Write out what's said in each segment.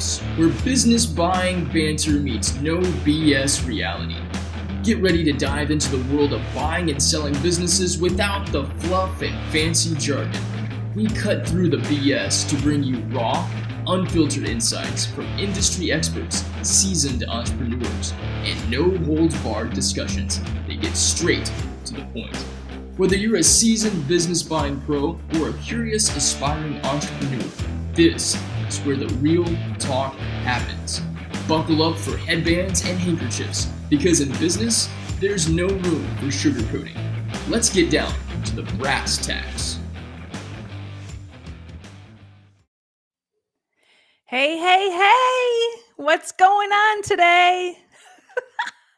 Handkerchiefs, where business buying banter meets no BS reality. Get ready to dive into the world of buying and selling businesses without the fluff and fancy jargon. We cut through the BS to bring you raw, unfiltered insights from industry experts, seasoned entrepreneurs, and no-holds-barred discussions that get straight to the point. Whether you're a seasoned business buying pro or a curious aspiring entrepreneur, this is where the real talk happens. Buckle up for headbands and handkerchiefs, because in business, there's no room for sugarcoating. Let's get down to the brass tacks. Hey, what's going on today?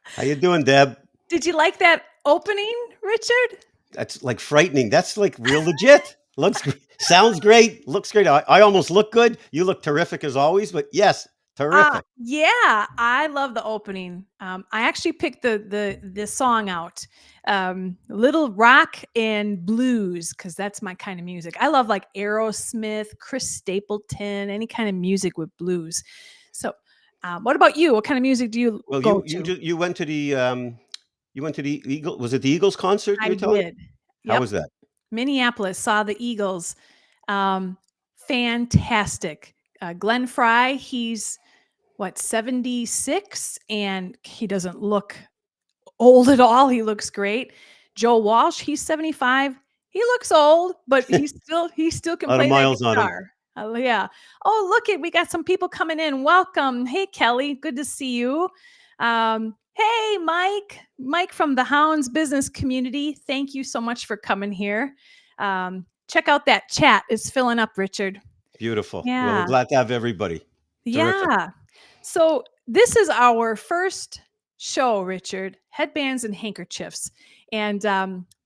How you doing, Deb? Did you like that opening, Richard? That's like frightening. That's like real legit. Sounds great. Looks great. I almost look good. You look terrific as always, but yes, terrific. Yeah, I love the opening. I actually picked the song out, Little Rock and Blues, because that's my kind of music. I love like Aerosmith, Chris Stapleton, any kind of music with blues. So, what about you? What kind of music do you go to? You went to the Eagle. Was it the Eagles concert? I did. How was that? Minneapolis, saw the Eagles. Fantastic. Glenn Fry, he's 76, and he doesn't look old at all. He looks great. Joe Walsh, he's 75. He looks old, but he still can play that guitar. Yeah. Oh, look we got some people coming in. Welcome. Hey, Kelly, good to see you. Hey, Mike from the Hounds business community. Thank you so much for coming here. Check out that chat. It's filling up, Richard. Beautiful. Yeah. Well, we're glad to have everybody. Terrific. Yeah. So this is our first show, Richard, Headbands and Handkerchiefs. And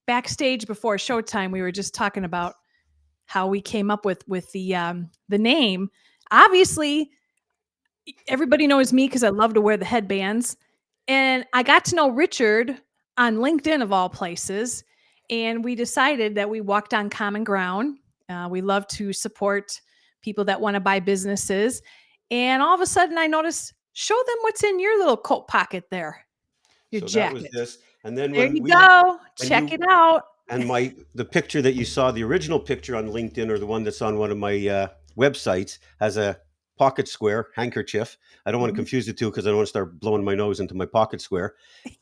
backstage before showtime, we were just talking about how we came up with the name. Obviously, everybody knows me because I love to wear the headbands. And I got to know Richard on LinkedIn of all places. And we decided that we walked on common ground. We love to support people that want to buy businesses. And all of a sudden I noticed, show them what's in your little coat pocket there. Your jacket. That was this. And then there you go. Check it out. And the picture that you saw, the original picture on LinkedIn, or the one that's on one of my websites, has a pocket square handkerchief. I don't want to confuse the two because I don't want to start blowing my nose into my pocket square.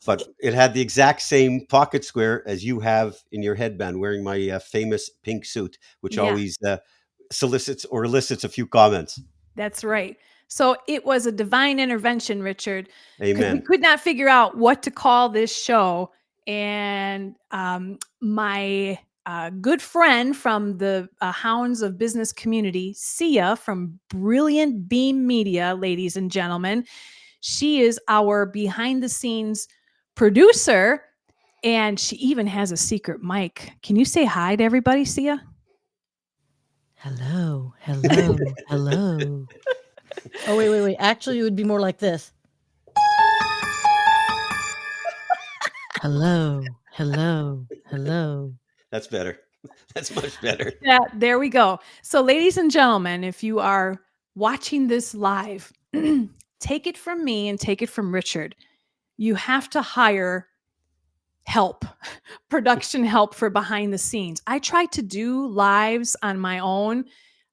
But it had the exact same pocket square as you have in your headband, wearing my famous pink suit, which always solicits or elicits a few comments. That's right. So it was a divine intervention, Richard. Amen. We could not figure out what to call this show. And my good friend from the Hounds of Business community, Sia from Brilliant Beam Media, ladies and gentlemen. She is our behind the scenes producer, and she even has a secret mic. Can you say hi to everybody, Sia? Hello. Oh, wait. Actually, it would be more like this. Hello. That's better. That's much better. Yeah, there we go. So, ladies and gentlemen, if you are watching this live, take it from me and take it from Richard. You have to hire help, production help for behind the scenes. I tried to do lives on my own,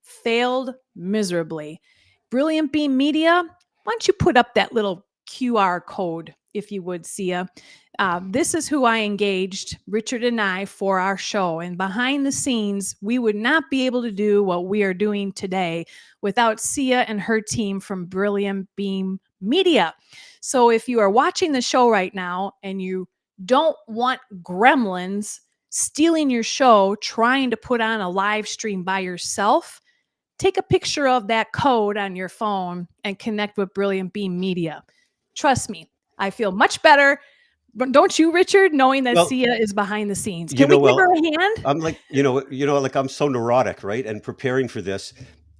failed miserably. Brilliant Beam Media, why don't you put up that little QR code, if you would, Sia? This is who I engaged, Richard and I, for our show. And behind the scenes, we would not be able to do what we are doing today without Sia and her team from Brilliant Beam Media. So if you are watching the show right now and you don't want gremlins stealing your show, trying to put on a live stream by yourself, take a picture of that code on your phone and connect with Brilliant Beam Media. Trust me, I feel much better. But don't you, Richard, knowing that Sia is behind the scenes? Can we give her a hand? I'm like, like I'm so neurotic, right? And preparing for this,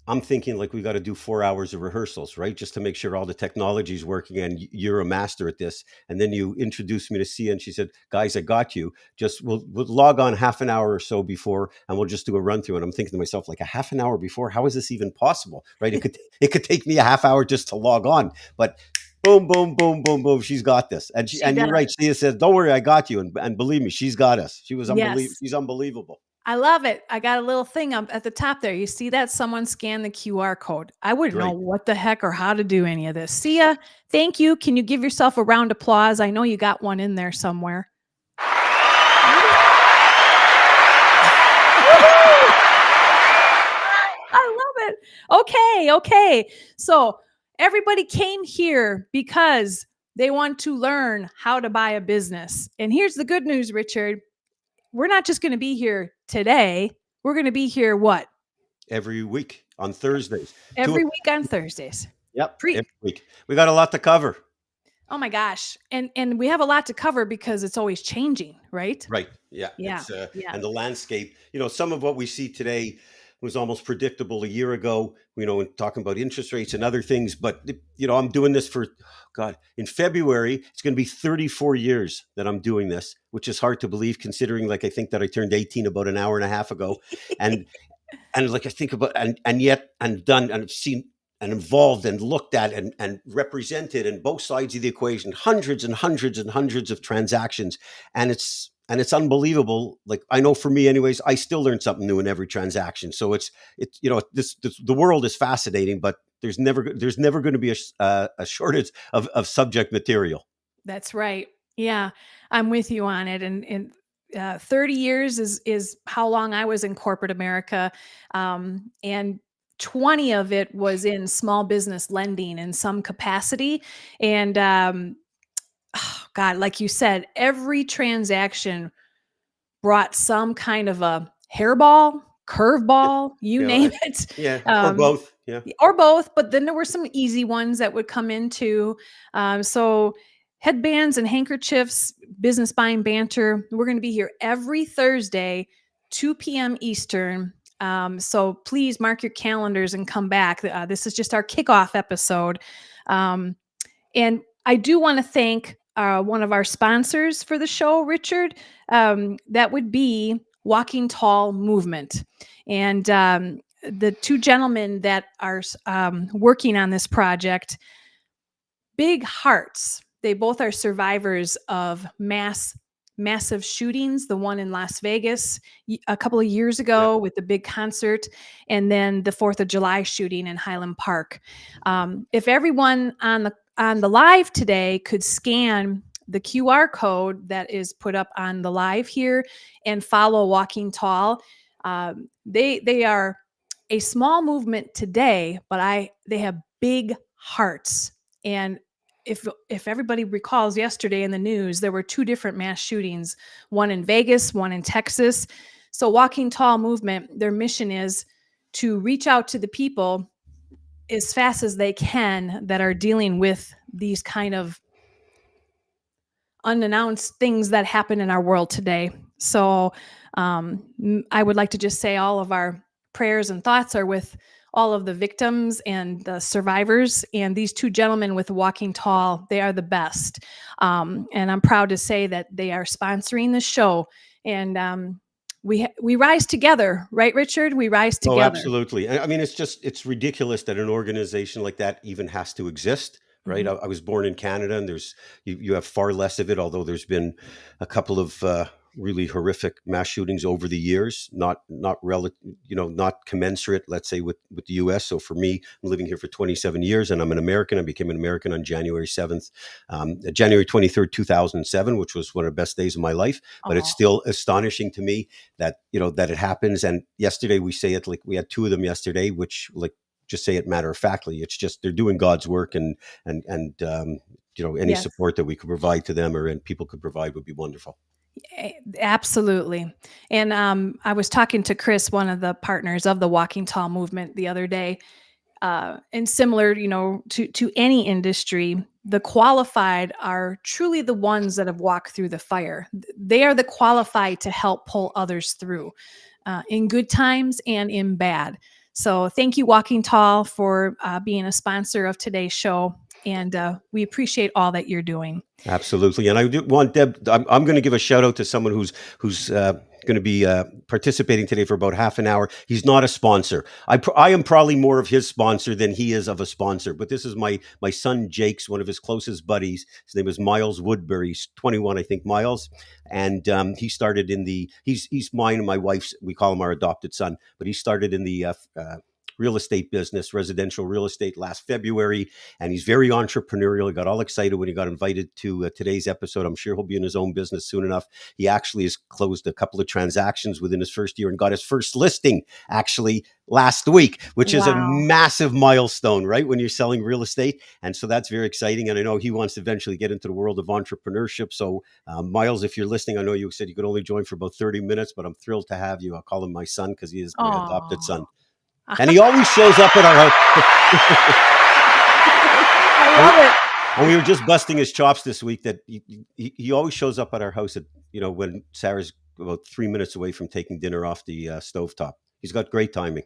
I'm thinking like we got to do 4 hours of rehearsals, right? Just to make sure all the technology is working and you're a master at this. And then you introduced me to Sia and she said, guys, I got you. Just we'll log on half an hour or so before and we'll just do a run through. And I'm thinking to myself, like a half an hour before, how is this even possible? Right? It could take me a half hour just to log on, but boom, boom, boom, boom, boom. She's got this. And She and you're does. right. Sia says, don't worry, I got you. And believe me, she's got us. Yes. She's unbelievable. I love it. I got a little thing up at the top there. You see that? Someone scan the QR code. I wouldn't know Great. what the heck or how to do any of this. Sia, thank you. Can you give yourself a round of applause? I know you got one in there somewhere. I love it. Okay. So everybody came here because they want to learn how to buy a business. And here's the good news, Richard. We're not just going to be here today. We're going to be here what? Every week on Thursdays. Every week on Thursdays. Yep. Every week. We got a lot to cover. Oh my gosh. And we have a lot to cover because it's always changing, right? Right. Yeah. Yeah. And the landscape, some of what we see today was almost predictable a year ago, when talking about interest rates and other things. But, I'm doing this for, God, in February, it's going to be 34 years that I'm doing this, which is hard to believe considering, like, I think that I turned 18 about an hour and a half ago. And like I think about, and yet I'm done and I've seen and involved and looked at and represented in both sides of the equation, hundreds and hundreds and hundreds of transactions. And it's unbelievable. Like, I know for me anyways, I still learn something new in every transaction. So it's the world is fascinating, but there's never going to be a shortage of subject material. That's right. Yeah, I'm with you on it. And 30 years is how long I was in corporate America. And 20 of it was in small business lending in some capacity. And God, like you said, every transaction brought some kind of a hairball, curveball, you name it. Yeah, or both. Yeah. Or both. But then there were some easy ones that would come into. So Headbands and Handkerchiefs, Business Buying Banter. We're going to be here every Thursday, 2 p.m. Eastern. So please mark your calendars and come back. This is just our kickoff episode. And I do want to thank one of our sponsors for the show, Richard. That would be Walking Tall Movement. And the two gentlemen that are working on this project, big hearts. They both are survivors of massive shootings, the one in Las Vegas a couple of years ago with the big concert, and then the 4th of July shooting in Highland Park. If everyone on the live today could scan the QR code that is put up on the live here and follow Walking Tall, they are a small movement today, but they have big hearts. And if everybody recalls yesterday in the news, there were 2 different mass shootings, one in Vegas, one in Texas. So Walking Tall movement, their mission is to reach out to the people as fast as they can that are dealing with these kind of unannounced things that happen in our world today. So I would like to just say all of our prayers and thoughts are with all of the victims and the survivors. And these 2 gentlemen with Walking Tall, they are the best. And I'm proud to say that they are sponsoring the show. And we rise together, right, Richard? We rise together. Oh, absolutely. I mean, it's ridiculous that an organization like that even has to exist. Right. Mm-hmm. I was born in Canada, and you have far less of it, although there's been a couple of really horrific mass shootings over the years, not commensurate, let's say, with the US. So for me, I'm living here for 27 years and I'm an American. I became an American on January 23rd, 2007, which was one of the best days of my life. But it's still astonishing to me that, that it happens. And yesterday we say it, like we had 2 of them yesterday, which just say it matter of factly. It's just they're doing God's work, and any support that we could provide to them and people could provide would be wonderful. Absolutely. And I was talking to Chris, one of the partners of the Walking Tall movement, the other day. And similar, to any industry, the qualified are truly the ones that have walked through the fire. They are the qualified to help pull others through in good times and in bad. So thank you, Walking Tall, for being a sponsor of today's show. And we appreciate all that you're doing. Absolutely. And I do want Deb, I'm going to give a shout out to someone who's going to be participating today for about half an hour. He's not a sponsor. I am probably more of his sponsor than he is of a sponsor, but this is my son, Jake's, one of his closest buddies. His name is Miles Woodbury. He's 21, I think, Miles. And he started in he's mine and my wife's, we call him our adopted son, but he started in the real estate business, residential real estate, last February. And he's very entrepreneurial. He got all excited when he got invited to today's episode. I'm sure he'll be in his own business soon enough. He actually has closed a couple of transactions within his first year and got his first listing actually last week, which is a massive milestone, right? When you're selling real estate. And so that's very exciting. And I know he wants to eventually get into the world of entrepreneurship. So Miles, if you're listening, I know you said you could only join for about 30 minutes, but I'm thrilled to have you. I'll call him my son because he is my adopted son. And he always shows up at our house. I love it. And we were just busting his chops this week that he always shows up at our house at, when Sarah's about 3 minutes away from taking dinner off the stovetop. He's got great timing.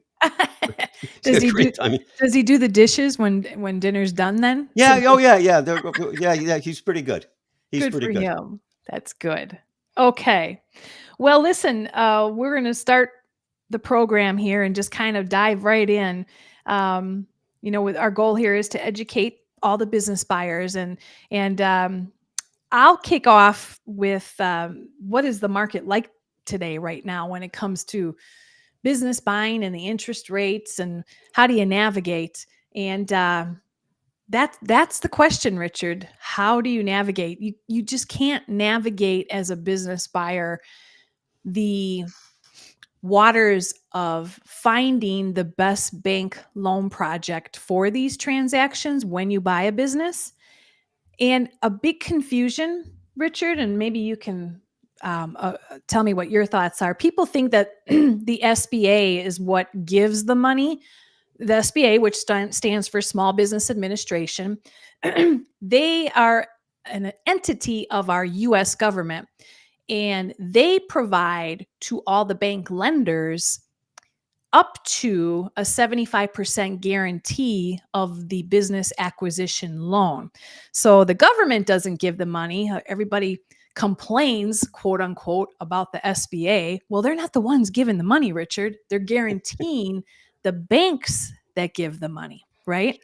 Does he do the dishes when dinner's done then? Yeah. Oh yeah. Yeah. He's pretty good. He's good pretty for good. him. That's good. Okay. Well, listen, we're going to start the program here and just kind of dive right in. With our goal here is to educate all the business buyers, and I'll kick off with what is the market like today right now when it comes to business buying and the interest rates, and how do you navigate? And that's the question, Richard. How do you navigate? You just can't navigate as a business buyer the waters of finding the best bank loan project for these transactions when you buy a business. And a big confusion, Richard, and maybe you can tell me what your thoughts are. People think that the SBA is what gives the money. The SBA, which stands for Small Business Administration, they are an entity of our U.S. government. And they provide to all the bank lenders up to a 75% guarantee of the business acquisition loan. So the government doesn't give the money. Everybody complains, quote unquote, about the SBA. Well, they're not the ones giving the money, Richard. They're guaranteeing the banks that give the money, right?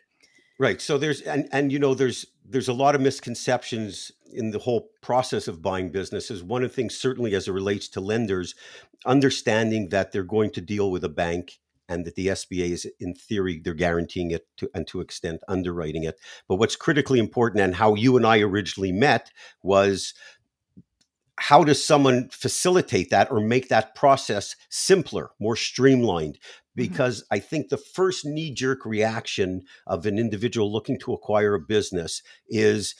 Right. So there's a lot of misconceptions in the whole process of buying businesses. One of the things, certainly as it relates to lenders, understanding that they're going to deal with a bank and that the SBA is, in theory, they're guaranteeing it to extent underwriting it. But what's critically important, and how you and I originally met, was how does someone facilitate that or make that process simpler, more streamlined? Because I think the first knee-jerk reaction of an individual looking to acquire a business is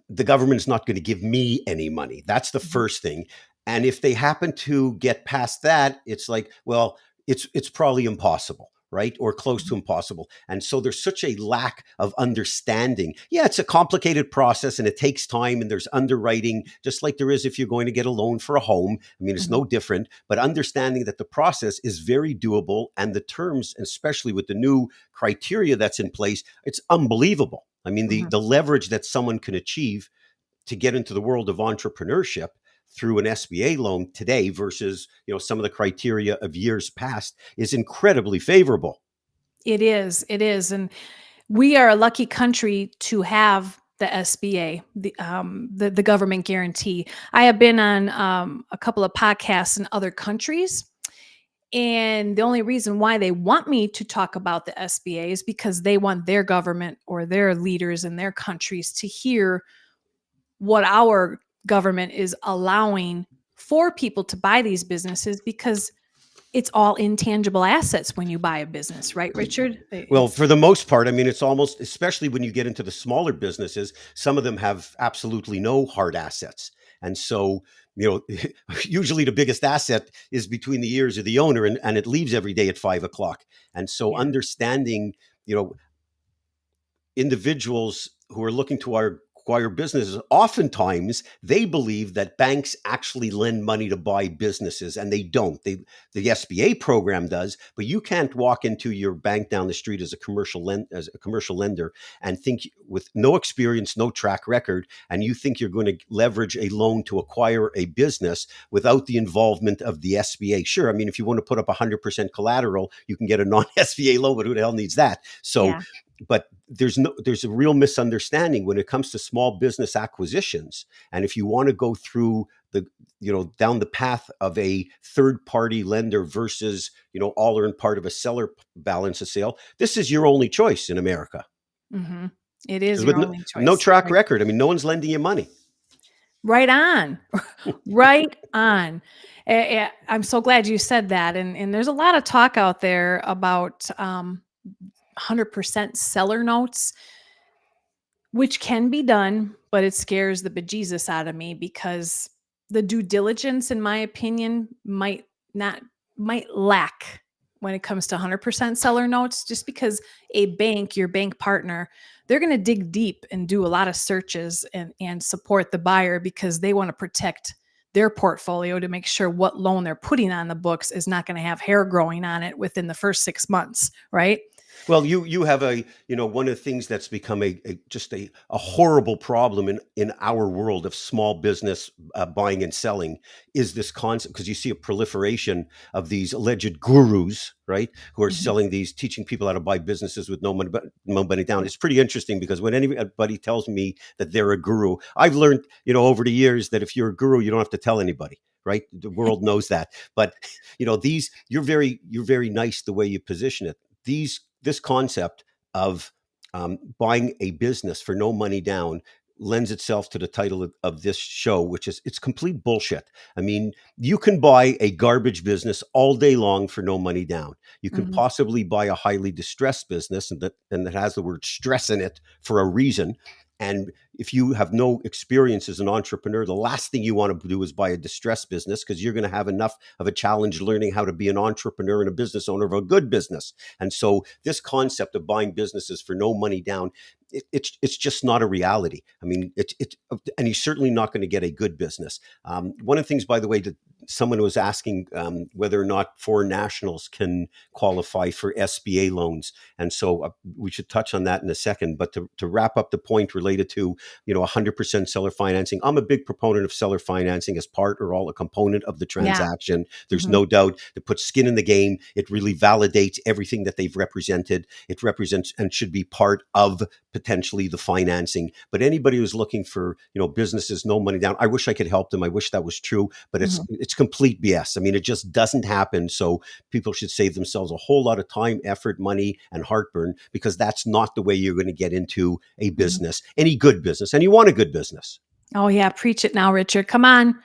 the government's not going to give me any money. That's the first thing. And if they happen to get past that, it's like, well, it's probably impossible, right? Or close to impossible. And so there's such a lack of understanding. Yeah, it's a complicated process and it takes time, and there's underwriting, just like there is if you're going to get a loan for a home. I mean, it's no different, but understanding that the process is very doable, and the terms, especially with the new criteria that's in place, it's unbelievable. I mean, the leverage that someone can achieve to get into the world of entrepreneurship through an SBA loan today versus, some of the criteria of years past is incredibly favorable. It is. And we are a lucky country to have the SBA, the government guarantee. I have been on a couple of podcasts in other countries, and the only reason why they want me to talk about the SBA is because they want their government or their leaders in their countries to hear what our government is allowing for people to buy these businesses, because it's all intangible assets when you buy a business, right, Richard? Well, for the most part, I mean, it's almost, especially when you get into the smaller businesses, some of them have absolutely no hard assets. And so, usually the biggest asset is between the ears of the owner, and it leaves every day at 5 o'clock. And so understanding, individuals who are looking to acquire businesses, oftentimes they believe that banks actually lend money to buy businesses, and they don't. The SBA program does, but you can't walk into your bank down the street as a commercial lender and think, with no experience, no track record, and you think you're going to leverage a loan to acquire a business without the involvement of the SBA. Sure, I mean, if you want to put up 100% collateral, you can get a non-SBA loan, but who the hell needs that? So. Yeah. But there's a real misunderstanding when it comes to small business acquisitions. And if you want to go through down the path of a third party lender versus, all or in part of a seller balance of sale, this is your only choice in America. Mm-hmm. It is With your only choice. no track Right. record. I mean, no one's lending you money. Right on. Right on. I'm so glad you said that. And there's a lot of talk out there about 100% seller notes, which can be done, but it scares the bejesus out of me because the due diligence, in my opinion, might lack when it comes to 100% seller notes, just because a bank, your bank partner, they're going to dig deep and do a lot of searches and support the buyer because they want to protect their portfolio to make sure what loan they're putting on the books is not going to have hair growing on it within the first 6 months, right? Well, you have one of the things that's become just a horrible problem in our world of small business buying and selling is this concept, because you see a proliferation of these alleged gurus, right, who are selling these, teaching people how to buy businesses with no money down. It's pretty interesting because when anybody tells me that they're a guru, I've learned, over the years that if you're a guru, you don't have to tell anybody. Right. The world knows that. But, you're very nice the way you position it. This concept of buying a business for no money down lends itself to the title of this show, which is, it's complete bullshit. I mean, you can buy a garbage business all day long for no money down. You can possibly buy a highly distressed business and that has the word stress in it for a reason. And if you have no experience as an entrepreneur, the last thing you want to do is buy a distressed business, because you're going to have enough of a challenge learning how to be an entrepreneur and a business owner of a good business. And so this concept of buying businesses for no money down, it's just not a reality. I mean, and you're certainly not going to get a good business. One of the things, by the way, that someone was asking whether or not foreign nationals can qualify for SBA loans. And so we should touch on that in a second. But to wrap up the point related to, 100% seller financing, I'm a big proponent of seller financing as part or all a component of the transaction. Yeah. There's no doubt it puts skin in the game. It really validates everything that they've represented. It represents and should be part of potentially the financing. But anybody who's looking for, businesses, no money down, I wish I could help them. I wish that was true, but it's complete BS. I mean, it just doesn't happen. So people should save themselves a whole lot of time, effort, money, and heartburn, because that's not the way you're going to get into a business, any good business. And you want a good business. Oh yeah. Preach it now, Richard. Come on.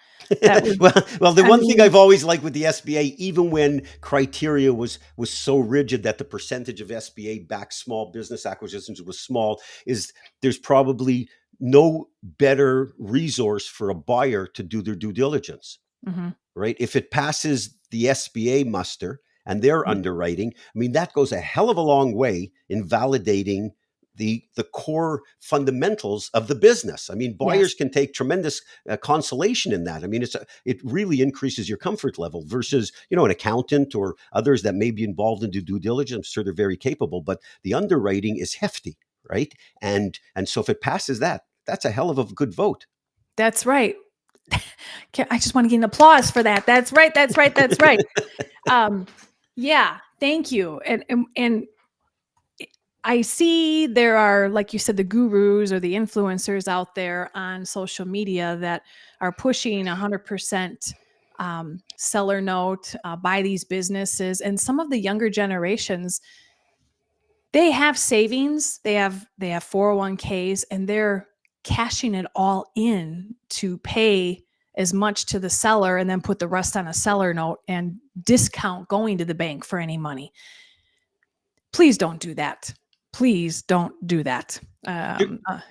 Well, the one thing I've always liked with the SBA, even when criteria was so rigid that the percentage of SBA backed small business acquisitions was small, is there's probably no better resource for a buyer to do their due diligence, right? If it passes the SBA muster and their underwriting, I mean, that goes a hell of a long way in validating the core fundamentals of the business. I mean, buyers can take tremendous consolation in that. I mean, it really increases your comfort level versus, an accountant or others that may be involved in due diligence. I'm sure they're very capable, but the underwriting is hefty, right? And so if it passes that, that's a hell of a good vote. That's right. I just want to get an applause for that. That's right. That's right. That's right. Yeah. Thank you. And I see there are, like you said, the gurus or the influencers out there on social media that are pushing 100% seller note by these businesses. And some of the younger generations, they have savings, they have 401ks, and they're cashing it all in to pay as much to the seller and then put the rest on a seller note and discount going to the bank for any money. Please don't do that. Please don't do that.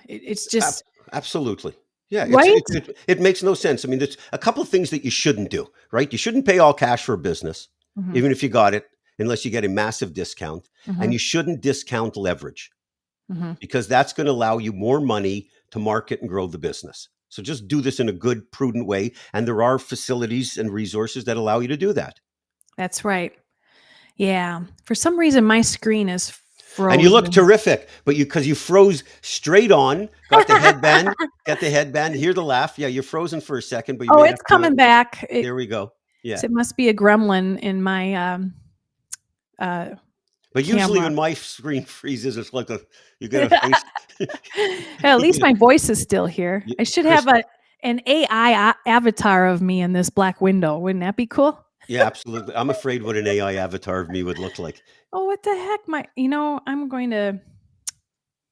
It's just absolutely. Yeah, right. It makes no sense. I mean, there's a couple of things that you shouldn't do, right? You shouldn't pay all cash for a business, even if you got it, unless you get a massive discount. And you shouldn't discount leverage. because that's going to allow you more money to market and grow the business. So just do this in a good, prudent way. And there are facilities and resources that allow you to do that. That's right. Yeah. For some reason, my screen is frozen. And you look terrific, but because you froze straight on, got the headband, hear the laugh. Yeah, you're frozen for a second, but you made it's coming back. There we go. Yeah. It must be a gremlin in my but usually camera. when my screen freezes, it's like you get a face. At least my voice is still here. I should have an AI avatar of me in this black window. Wouldn't that be cool? Yeah, absolutely. I'm afraid what an AI avatar of me would look like. Oh, what the heck? I'm going to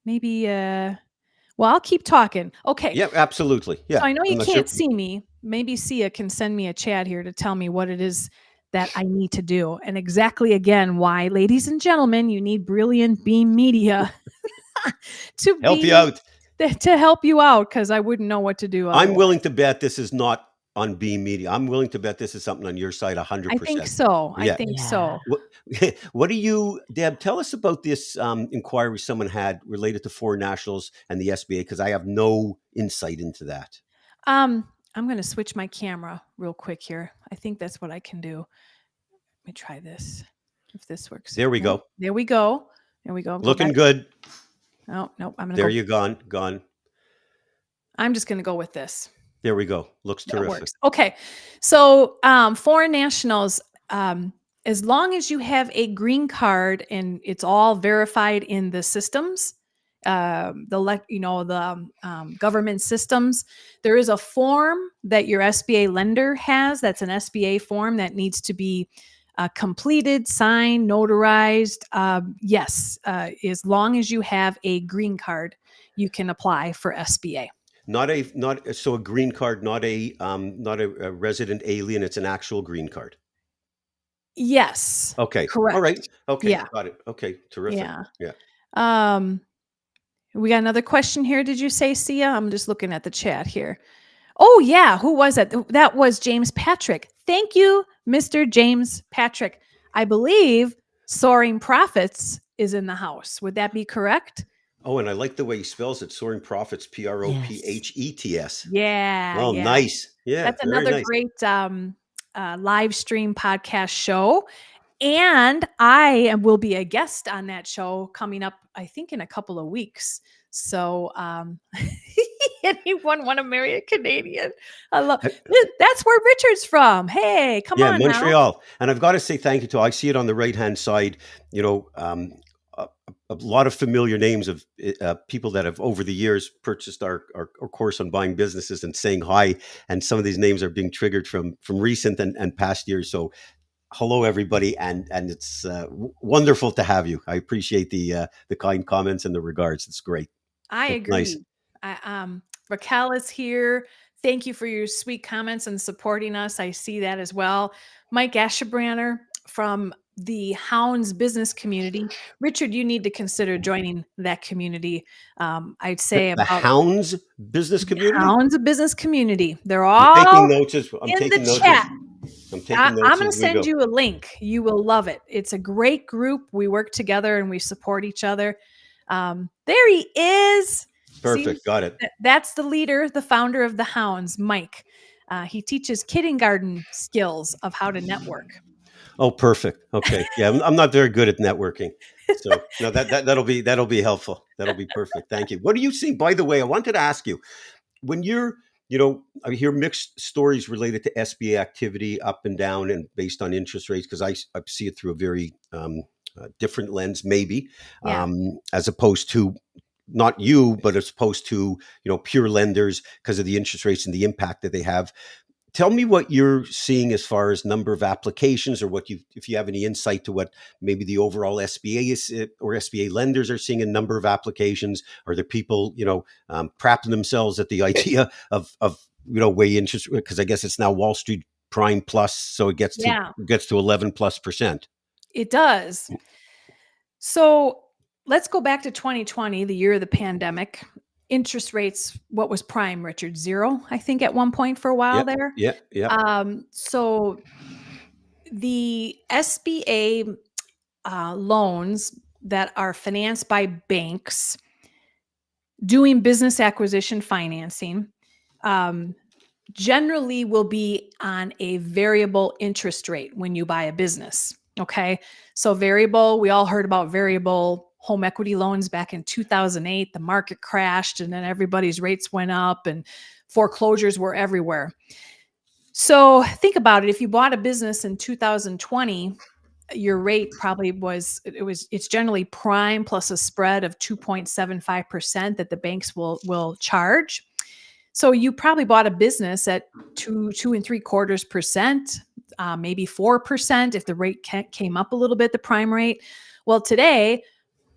maybe, I'll keep talking. Okay. Yeah, absolutely. Yeah. So I know you can't see me. Maybe Sia can send me a chat here to tell me what it is that I need to do. And exactly, again, why, ladies and gentlemen, you need Brilliant Beam Media to help you out. To help you out, because I wouldn't know what to do. I'm willing to bet this is not on Beam Media. I'm willing to bet this is something on your side 100%. I think so. Yeah. I think so. What do you, Deb, tell us about this inquiry someone had related to foreign nationals and the SBA, because I have no insight into that. I'm going to switch my camera real quick here. I think that's what I can do. Let me try this. If this works. There we go. There we go. There we go. Looking good. Oh, no. I'm going to There you gone. I'm just going to go with this. There we go. Looks terrific. Works. Okay. So foreign nationals, as long as you have a green card and it's all verified in the systems, the government systems, there is a form that your SBA lender has. That's an SBA form that needs to be completed, signed, notarized. Yes, as long as you have a green card, you can apply for SBA. So a green card, not a resident alien. It's an actual green card. Yes. Okay. Correct. All right. Okay. Yeah. Got it. Okay. Terrific. Yeah. We got another question here. Did you say, Sia? I'm just looking at the chat here. Oh yeah. Who was that? That was James Patrick. Thank you, Mr. James Patrick. I believe Soaring Profits is in the house. Would that be correct? Oh, and I like the way he spells it. Soaring Profits, Prophets. Yeah. Oh, yeah. Nice. Yeah. That's another great live stream podcast show. And I will be a guest on that show coming up, I think, in a couple of weeks. So anyone want to marry a Canadian? I love that's where Richard's from. Hey, come on. Yeah, Montreal. Now. And I've got to say thank you to, I see it on the right-hand side, a lot of familiar names of people that have over the years purchased our course on buying businesses and saying hi. And some of these names are being triggered from recent and past years. So hello, everybody. And it's wonderful to have you. I appreciate the kind comments and the regards. It's great. I agree. Nice. Raquel is here. Thank you for your sweet comments and supporting us. I see that as well. Mike Ashebrander from the Hounds business community. Richard, you need to consider joining that community. I'd say the Hounds business community. Hounds business community. They're all taking notes. I'm going to send you a link. You will love it. It's a great group. We work together and we support each other. There he is. Perfect. See, got it. That's the leader, the founder of the Hounds, Mike. He teaches kindergarten skills of how to network. Oh, perfect. Okay. Yeah, I'm not very good at networking. So no, that'll be helpful. That'll be perfect. Thank you. What are you seeing? By the way, I wanted to ask you, when you're, I hear mixed stories related to SBA activity up and down and based on interest rates, because I see it through a very different lens, maybe, as opposed to not you, but as opposed to, pure lenders because of the interest rates and the impact that they have. Tell me what you're seeing as far as number of applications, or if you have any insight to what maybe the overall SBA is, or SBA lenders are seeing a number of applications. Are there people, crapping themselves at the idea of way interest, because I guess it's now Wall Street Prime Plus, so it gets to 11+%. It does. So let's go back to 2020, the year of the pandemic. Interest rates, what was prime, Richard? 0, I think, at one point for a while there. Yeah. So the SBA loans that are financed by banks doing business acquisition financing generally will be on a variable interest rate when you buy a business. Okay. So variable, we all heard about variable home equity loans back in 2008. The market crashed and then everybody's rates went up and foreclosures were everywhere. So think about it. If you bought a business in 2020, your rate probably it's generally prime plus a spread of 2.75% that the banks will charge. So you probably bought a business at 2.75%, maybe 4% if the rate came up a little bit, the prime rate. Well, today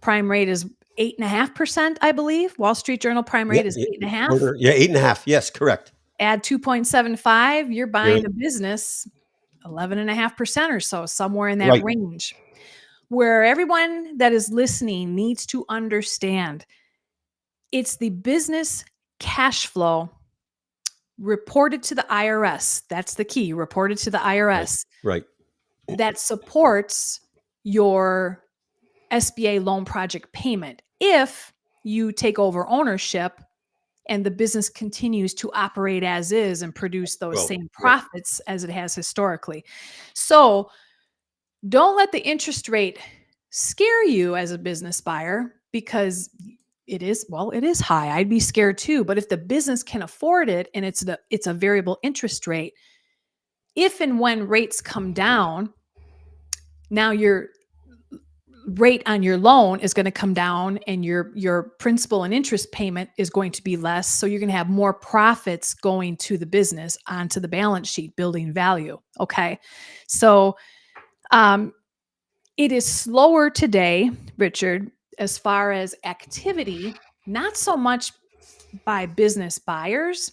prime rate is 8.5%, I believe. Wall Street Journal prime rate is 8.5. Yeah, 8.5. Yes, correct. Add 2.75, you're buying You're- a business 11.5% or so, somewhere in that Right. range. Where everyone that is listening needs to understand it's the business cash flow reported to the IRS. That's the key, reported to the IRS. Right. That supports your SBA loan project payment. If you take over ownership and the business continues to operate as is and produce those same profits as it has historically. So don't let the interest rate scare you as a business buyer, because it is high. I'd be scared too. But if the business can afford it and it's a variable interest rate, if and when rates come down, now your rate on your loan is going to come down and your principal and interest payment is going to be less. So you're going to have more profits going to the business onto the balance sheet, building value. Okay. So it is slower today, Richard, as far as activity, not so much by business buyers,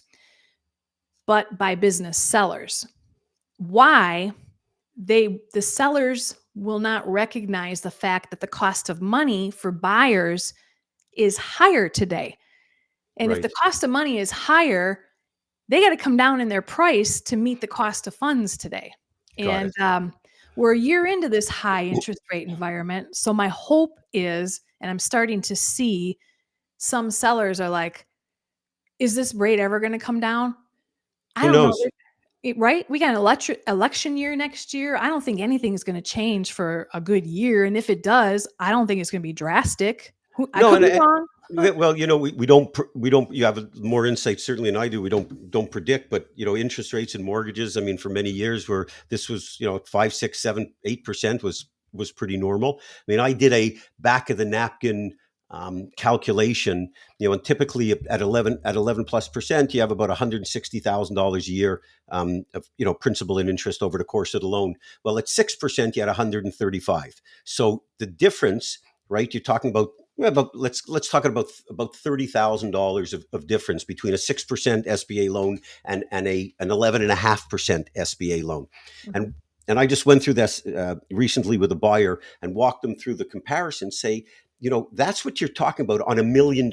but by business sellers. Why? The sellers will not recognize the fact that the cost of money for buyers is higher today. And if the cost of money is higher, they got to come down in their price to meet the cost of funds today. And we're a year into this high interest rate environment. So my hope is, and I'm starting to see some sellers are like, is this rate ever going to come down? I don't know. Right? We got an election year next year. I don't think anything is going to change for a good year. And if it does, I don't think it's going to be drastic. I could be wrong. Well, we don't. You have more insight certainly than I do. We don't predict, but interest rates and mortgages. I mean, for many years, where this was 5, 6, 7, 8% was pretty normal. I mean, I did a back of the napkin calculation. And typically at 11+%, you have about $160,000 a year of principal and interest over the course of the loan. Well, at 6%, you had 135. So the difference, right? You're talking about. Let's talk about $30,000 of difference between a 6% SBA loan and an 11.5% SBA loan, and I just went through this recently with a buyer and walked them through the comparison. Say, that's what you're talking about on $1 million,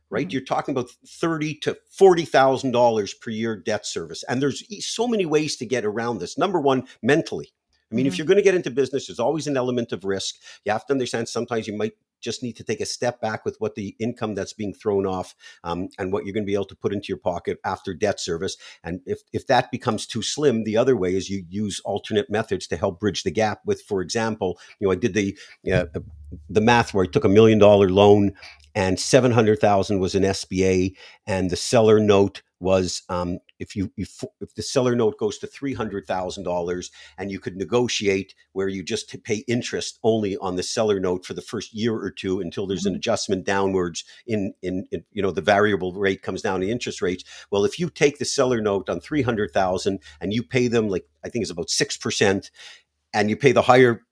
right? You're talking about $30,000 to $40,000 per year debt service, and there's so many ways to get around this. Number one, mentally. I mean, if you're going to get into business, there's always an element of risk. You have to understand sometimes you might just need to take a step back with what the income that's being thrown off and what you're going to be able to put into your pocket after debt service. And if that becomes too slim, the other way is you use alternate methods to help bridge the gap with, for example, I did the math where I took $1 million loan and $700,000 was an SBA, and the seller note was if the seller note goes to $300,000, and you could negotiate where you just pay interest only on the seller note for the first year or two until there's an adjustment downwards in the variable rate comes down, the interest rates. Well, if you take the seller note on $300,000 and you pay them I think it's about 6%, and you pay the higher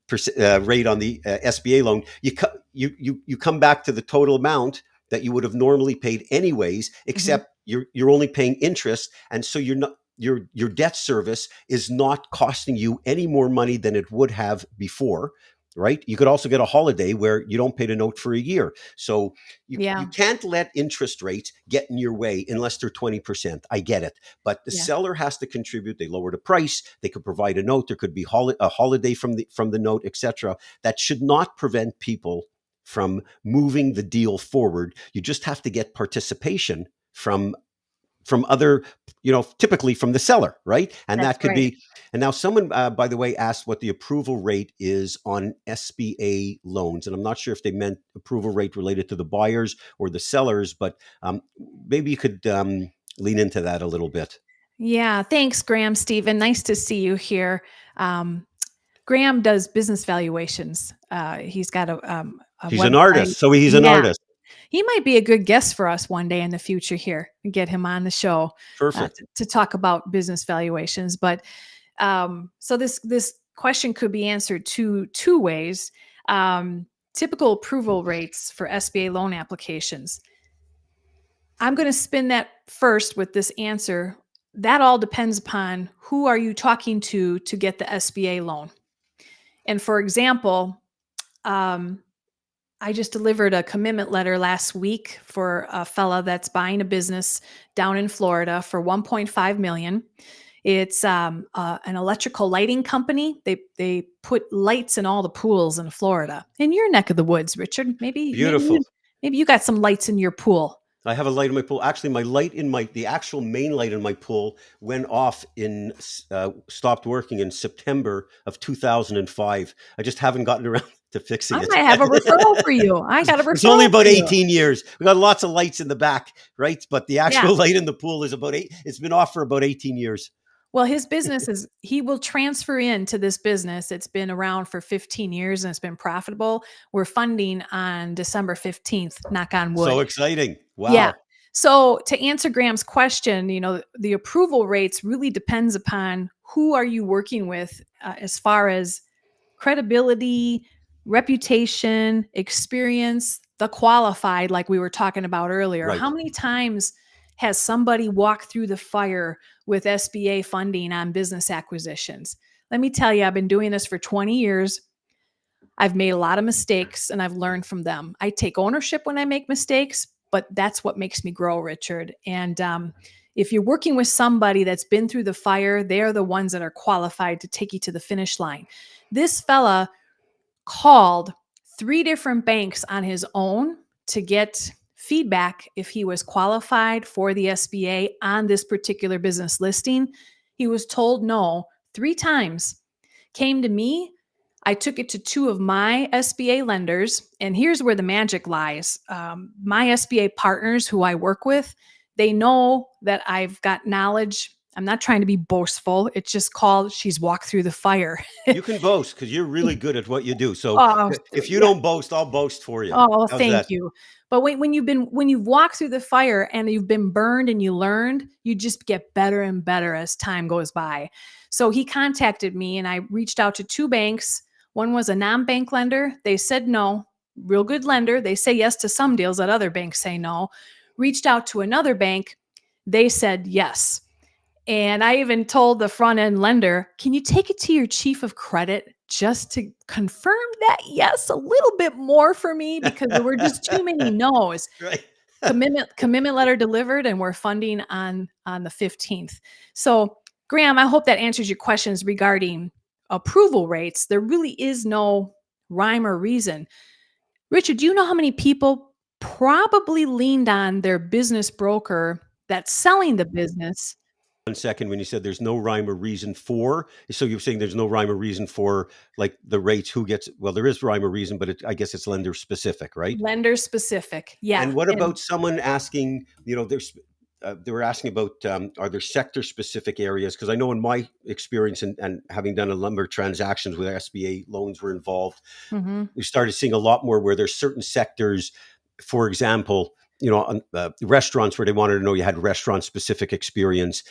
rate on the SBA loan, you come back to the total amount that you would have normally paid anyways, except you're only paying interest, and so you're not your debt service is not costing you any more money than it would have before. Right? You could also get a holiday where you don't pay the note for a year. So you can't let interest rates get in your way unless they're 20%. I get it. But the seller has to contribute. They lower the price. They could provide a note. There could be a holiday from the note, etc. That should not prevent people from moving the deal forward. You just have to get participation from other, typically from the seller, right? And That's that could right. be. And now someone, by the way, asked what the approval rate is on SBA loans, and I'm not sure if they meant approval rate related to the buyers or the sellers, but maybe you could lean into that a little bit. Yeah. Thanks, Graham, Stephen. Nice to see you here. Graham does business valuations. He's got a He's an website. artist, so he's an Yeah. artist. He might be a good guest for us one day in the future here and get him on the show Perfect. to talk about business valuations. But so this question could be answered two ways. Typical approval rates for SBA loan applications. I'm going to spin that first with this answer. That all depends upon who are you talking to get the SBA loan. And for example, I just delivered a commitment letter last week for a fella that's buying a business down in Florida for $1.5 million. It's an electrical lighting company. They put lights in all the pools in Florida. In your neck of the woods, Richard. Maybe Beautiful. maybe you got some lights in your pool. I have a light in my pool. Actually, the actual main light in my pool went off stopped working in September of 2005. I just haven't gotten around to fixing I it. might have a referral for you. I got a referral. It's only about for you. 18 years. We got lots of lights in the back, right? But the actual light in the pool is it's been off for about 18 years. Well, his business he will transfer into this business. It's been around for 15 years and it's been profitable. We're funding on December 15th, knock on wood. So exciting. Wow. Yeah. So to answer Graham's question, the approval rates really depends upon who are you working with as far as credibility, reputation, experience, the qualified, like we were talking about earlier. Right. How many times has somebody walked through the fire with SBA funding on business acquisitions? Let me tell you, I've been doing this for 20 years. I've made a lot of mistakes and I've learned from them. I take ownership when I make mistakes, but that's what makes me grow, Richard. And if you're working with somebody that's been through the fire, they're the ones that are qualified to take you to the finish line. This fella called 3 different banks on his own to get feedback if he was qualified for the SBA on this particular business listing. He was told no 3 times. Came to me. I took it to 2 of my SBA lenders, and here's where the magic lies. My SBA partners who I work with, they know that I've got knowledge. I'm not trying to be boastful. It's just called she's walked through the fire. You can boast because you're really good at what you do. So if you yeah. don't boast, I'll boast for you. Oh, How's thank that? you. But when you've walked through the fire and you've been burned and you learned, you just get better and better as time goes by. So he contacted me and I reached out to 2 banks. One was a non-bank lender. They said no. Real good lender. They say yes to some deals that other banks say no. Reached out to another bank. They said yes. And I even told the front end lender, can you take it to your chief of credit just to confirm that yes a little bit more for me, because there were just too many no's. Right. commitment letter delivered and we're funding on the 15th. So Graham, I hope that answers your questions regarding approval rates. There really is no rhyme or reason. Richard, do you know how many people probably leaned on their business broker that's selling the business? 1 second, when you said there's no rhyme or reason for, so you're saying there's no rhyme or reason for like the rates, well, there is rhyme or reason, but I guess it's lender specific, right? Lender specific. Yeah. And what about someone asking, they were asking about, are there sector specific areas? Because I know in my experience and having done a number of transactions where SBA loans were involved, we started seeing a lot more where there's certain sectors, for example, restaurants where they wanted to know you had restaurant specific experience,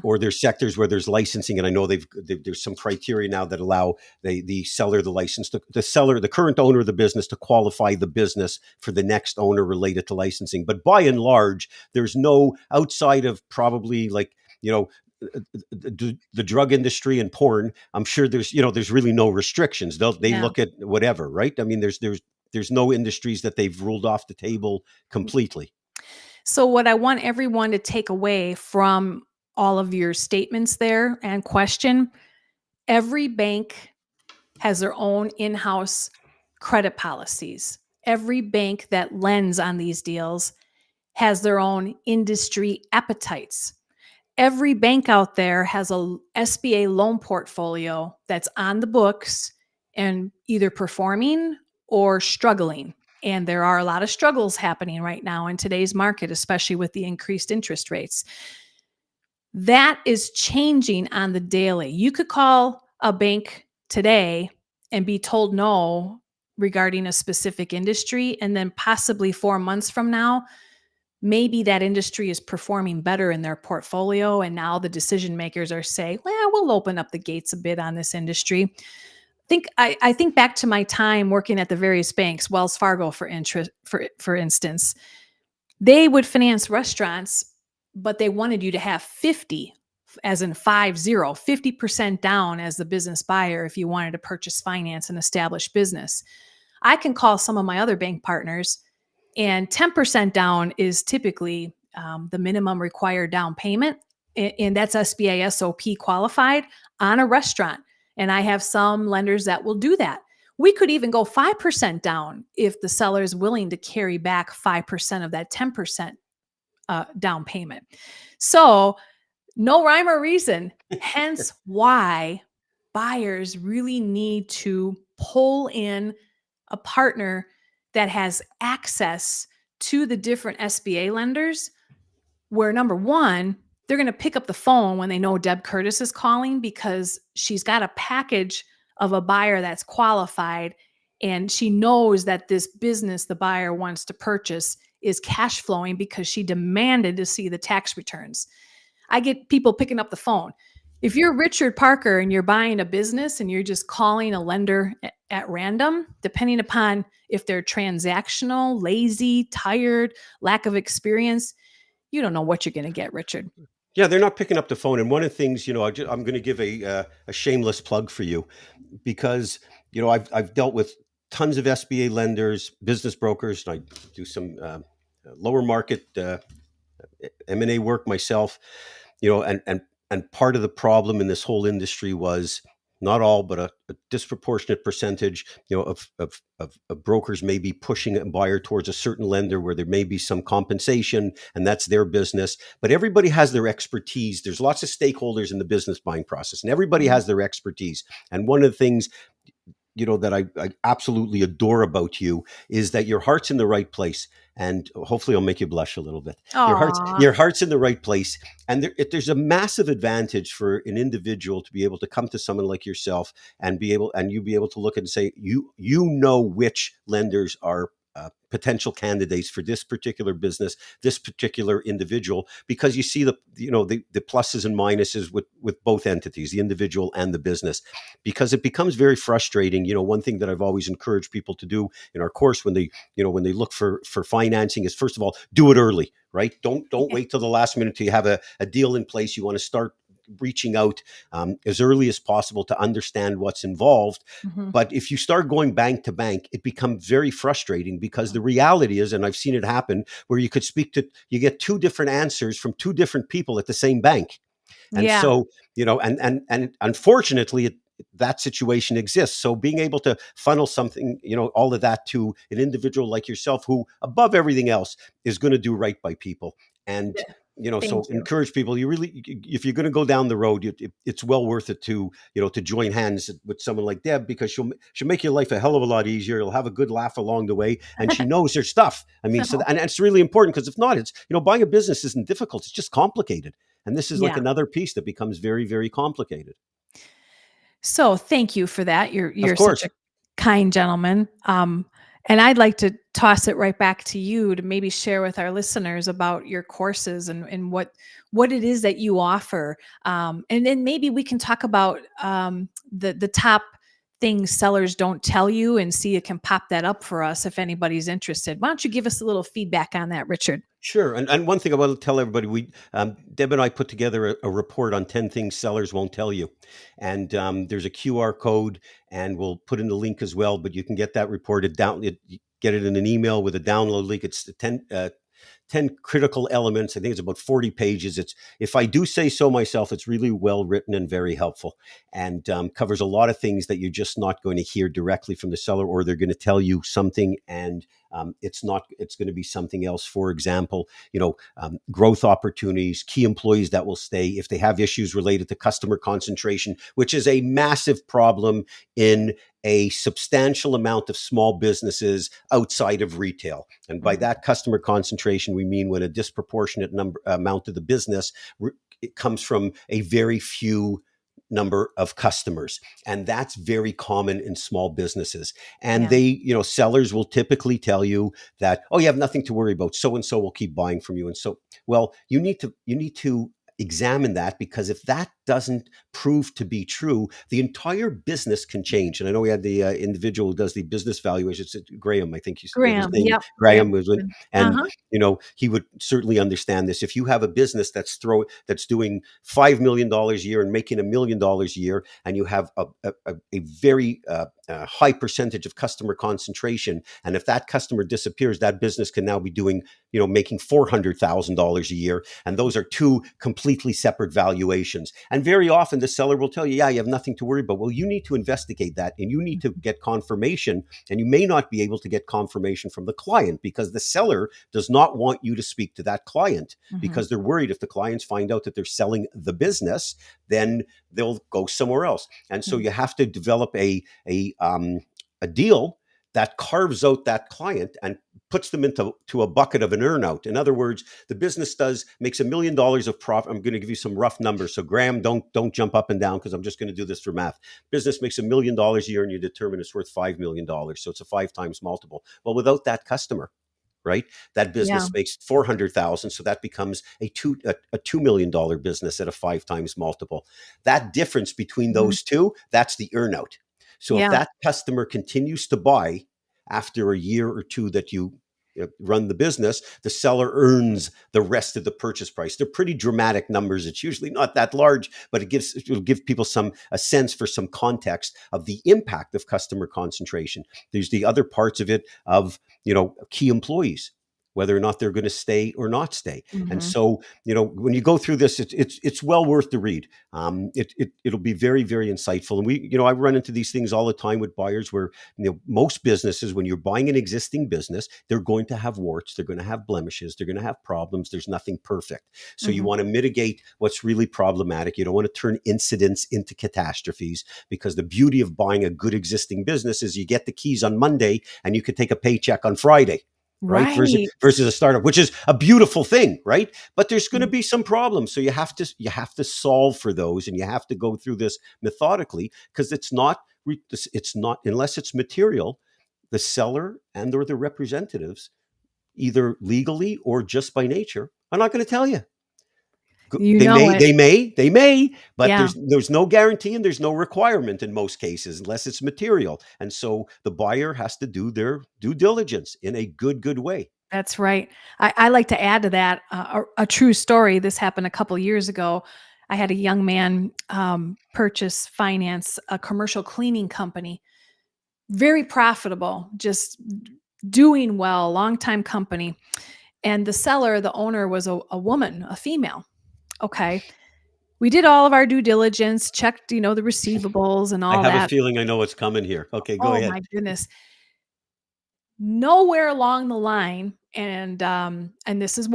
or there's sectors where there's licensing. And I know there's some criteria now that allow the seller, the current owner of the business to qualify the business for the next owner related to licensing. But by and large, there's no, outside of probably like, the drug industry and porn, I'm sure there's really no restrictions. They look at whatever, right? I mean, there's no industries that they've ruled off the table completely. So what I want everyone to take away from all of your statements there and question, every bank has their own in-house credit policies. Every bank that lends on these deals has their own industry appetites. Every bank out there has a SBA loan portfolio that's on the books and either performing or struggling. And there are a lot of struggles happening right now in today's market, especially with the increased interest rates. That is changing on the daily. You could call a bank today and be told no regarding a specific industry, and then possibly 4 months from now, maybe that industry is performing better in their portfolio, and now the decision makers are saying, well, we'll open up the gates a bit on this industry. I think back to my time working at the various banks, Wells Fargo for instance. They would finance restaurants, but they wanted you to have 50, as in 50% down as the business buyer if you wanted to purchase, finance, and establish business. I can call some of my other bank partners, and 10% down is typically the minimum required down payment. And that's SBA SOP qualified on a restaurant. And I have some lenders that will do that. We could even go 5% down if the seller is willing to carry back 5% of that 10% down payment. So no rhyme or reason. Hence why buyers really need to pull in a partner that has access to the different SBA lenders, where number one, they're going to pick up the phone when they know Deb Curtis is calling, because she's got a package of a buyer that's qualified, and she knows that this business the buyer wants to purchase is cash flowing because she demanded to see the tax returns. I get people picking up the phone. If you're Richard Parker and you're buying a business and you're just calling a lender at random, depending upon if they're transactional, lazy, tired, lack of experience, you don't know what you're going to get, Richard. Yeah, they're not picking up the phone. And one of the things, I'm going to give a shameless plug for you, because, I've dealt with tons of SBA lenders, business brokers, and I do some lower market M&A work myself, and part of the problem in this whole industry was not all, but a disproportionate percentage, of brokers may be pushing a buyer towards a certain lender where there may be some compensation, and that's their business. But everybody has their expertise. There's lots of stakeholders in the business buying process, and everybody has their expertise. And one of the things that I absolutely adore about you is that your heart's in the right place, and hopefully I'll make you blush a little bit. Your heart's in the right place, and there's a massive advantage for an individual to be able to come to someone like yourself and be able to look and say, you know which lenders are potential candidates for this particular business, this particular individual, because you see the pluses and minuses with both entities, the individual and the business, because it becomes very frustrating. One thing that I've always encouraged people to do in our course when they look for financing is, first of all, do it early, right? Don't wait till the last minute till you have a deal in place. You want to start reaching out as early as possible to understand what's involved. Mm-hmm. But if you start going bank to bank, it becomes very frustrating, because the reality is, and I've seen it happen, where you get two different answers from two different people at the same bank. And so, and unfortunately, that situation exists. So being able to funnel something, all of that to an individual like yourself, who above everything else is going to do right by people. And, encourage people, if you're going to go down the road, it's well worth it to join hands with someone like Deb, because she'll make your life a hell of a lot easier. You'll have a good laugh along the way, and she knows her stuff. I mean, and it's really important, because if not, it's, buying a business isn't difficult. It's just complicated. And this is like another piece that becomes very, very complicated. So thank you for that. You're Of course. such a kind gentleman. And I'd like to toss it right back to you to maybe share with our listeners about your courses and what it is that you offer. And then maybe we can talk about the top things sellers don't tell you, and see if you can pop that up for us if anybody's interested. Why don't you give us a little feedback on that, Richard? Sure. And one thing I want to tell everybody, Deb and I put together a report on 10 things sellers won't tell you. And there's a QR code, and we'll put in the link as well, but you can get that reported down. Get it in an email with a download link. It's 10 critical elements. I think it's about 40 pages. It's, if I do say so myself, it's really well written and very helpful, and covers a lot of things that you're just not going to hear directly from the seller, or they're going to tell you something and it's going to be something else. For example, growth opportunities, key employees that will stay, if they have issues related to customer concentration, which is a massive problem in a substantial amount of small businesses outside of retail. And by that customer concentration, we mean when a disproportionate amount of the business it comes from a very few number of customers. And that's very common in small businesses. And they, sellers will typically tell you that, oh, you have nothing to worry about. So-and-so will keep buying from you. And so, well, you need to examine that, because if that doesn't prove to be true, the entire business can change. And I know we had the individual who does the business valuations, Graham, I think you said his Graham, name. yep. Graham was, and he would certainly understand this. If you have a business that's doing $5 million a year and making $1 million a year, and you have a very high percentage of customer concentration, and if that customer disappears, that business can now be doing, making $400,000 a year, and those are two completely separate valuations. And very often the seller will tell you, yeah, you have nothing to worry about. Well, you need to investigate that, and you need to get confirmation, and you may not be able to get confirmation from the client, because the seller does not want you to speak to that client, because they're worried if the clients find out that they're selling the business, then they'll go somewhere else. And so you have to develop a deal that carves out that client and puts them into a bucket of an earnout. In other words, the business makes $1 million of profit. I'm going to give you some rough numbers. So Graham, don't jump up and down, because I'm just going to do this for math. Business makes $1 million a year, and you determine it's worth $5 million. So it's a 5 times multiple. Well, without that customer, right, that business makes 400,000. So that becomes a $2 million business at a 5 times multiple. That difference between those two, that's the earnout. So if that customer continues to buy after a year or two that you run the business, the seller earns the rest of the purchase price. They're pretty dramatic numbers. It's usually not that large, but it'll give people a sense for some context of the impact of customer concentration. There's the other parts of it of, key employees, whether or not they're going to stay or not stay. And so, when you go through this, it's well worth the read. It'll be very, very insightful. And I run into these things all the time with buyers where, most businesses, when you're buying an existing business, they're going to have warts, they're going to have blemishes, they're going to have problems. There's nothing perfect. So you want to mitigate what's really problematic. You don't want to turn incidents into catastrophes, because the beauty of buying a good existing business is you get the keys on Monday and you could take a paycheck on Friday. Right. Versus a startup, which is a beautiful thing, right? But there's going to be some problems. So you have to solve for those, and you have to go through this methodically, because it's not, unless it's material, the seller and or the representatives, either legally or just by nature, are not going to tell you. They may, but there's no guarantee and there's no requirement in most cases, unless it's material. And so the buyer has to do their due diligence in a good way. That's right. I like to add to that a true story. This happened a couple years ago. I had a young man finance a commercial cleaning company, very profitable, just doing well, long-time company. And the seller, the owner, was a woman, a female. Okay. We did all of our due diligence, checked, the receivables and all that. I have a feeling I know what's coming here. Okay, go ahead. Oh my goodness. Nowhere along the line. And this is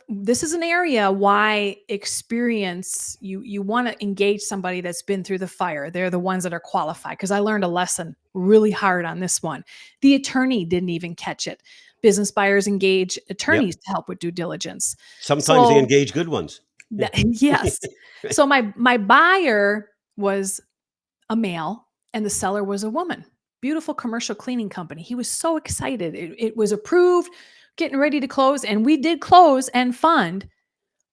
this is an area why experience, you want to engage somebody that's been through the fire. They're the ones that are qualified. Because I learned a lesson really hard on this one. The attorney didn't even catch it. Business buyers engage attorneys to help with due diligence. Sometimes they engage good ones. Yes. So my buyer was a male and the seller was a woman. Beautiful commercial cleaning company. He was so excited. It was approved, getting ready to close, and we did close and fund,